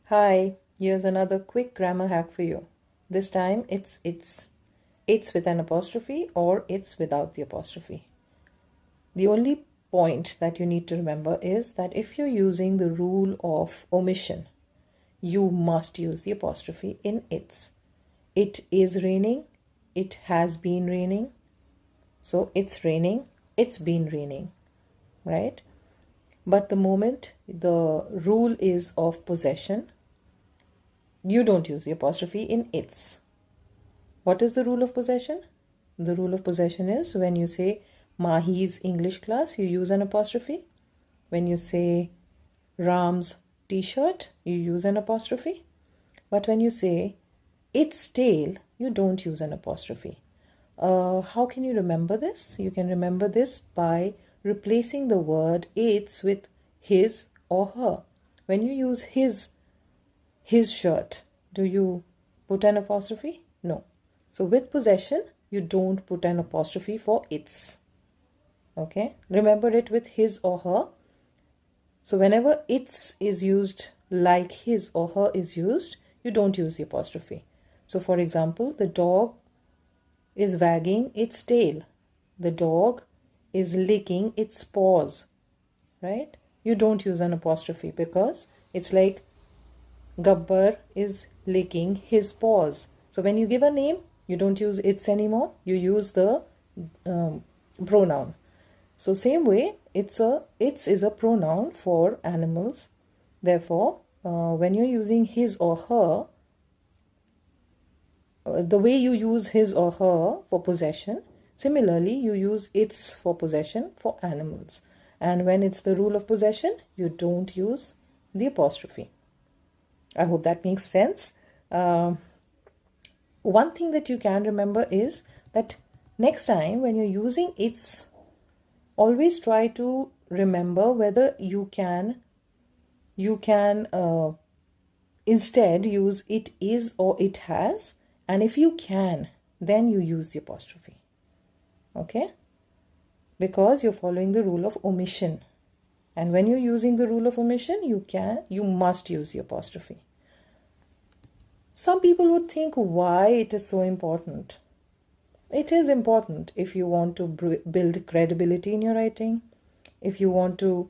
Hi, here's another quick grammar hack for you. This time it's it's with an apostrophe or it's without the apostrophe. The only point that you need to remember is that if you're using the rule of omission, you must use the apostrophe in it's. It is raining, it has been raining. So it's raining, it's been raining, right? But the moment the rule is of possession, you don't use the apostrophe in its. What is the rule of possession? The rule of possession is when you say Mahi's English class, you use an apostrophe. When you say Ram's t-shirt, you use an apostrophe. But when you say its tail, you don't use an apostrophe. How can you remember this? You can remember this by replacing the word its with his or her. When you use his shirt, do you put an apostrophe? No. So with possession, you don't put an apostrophe for its. Okay? Remember it with his or her. So whenever its is used like his or her is used, you don't use the apostrophe. So for example, the dog is wagging its tail. The dog is licking its paws. Right? You don't use an apostrophe because it's like Gabbar is licking his paws. So when you give a name, you don't use its anymore. You use the pronoun. So same way, its is a pronoun for animals. Therefore, when you're using his or her, the way you use his or her for possession, similarly you use its for possession for animals. And when it's the rule of possession, you don't use the apostrophe. I hope that makes sense. One thing that you can remember is that next time when you're using its, always try to remember whether you can instead use it is or it has, and if you can, then you use the apostrophe. Okay? Because you're following the rule of omission. And when you're using the rule of omission, you must use the apostrophe. Some people would think why it is so important. It is important if you want to build credibility in your writing, if you want to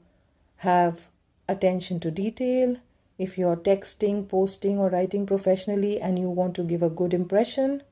have attention to detail, if you're texting, posting, or writing professionally and you want to give a good impression,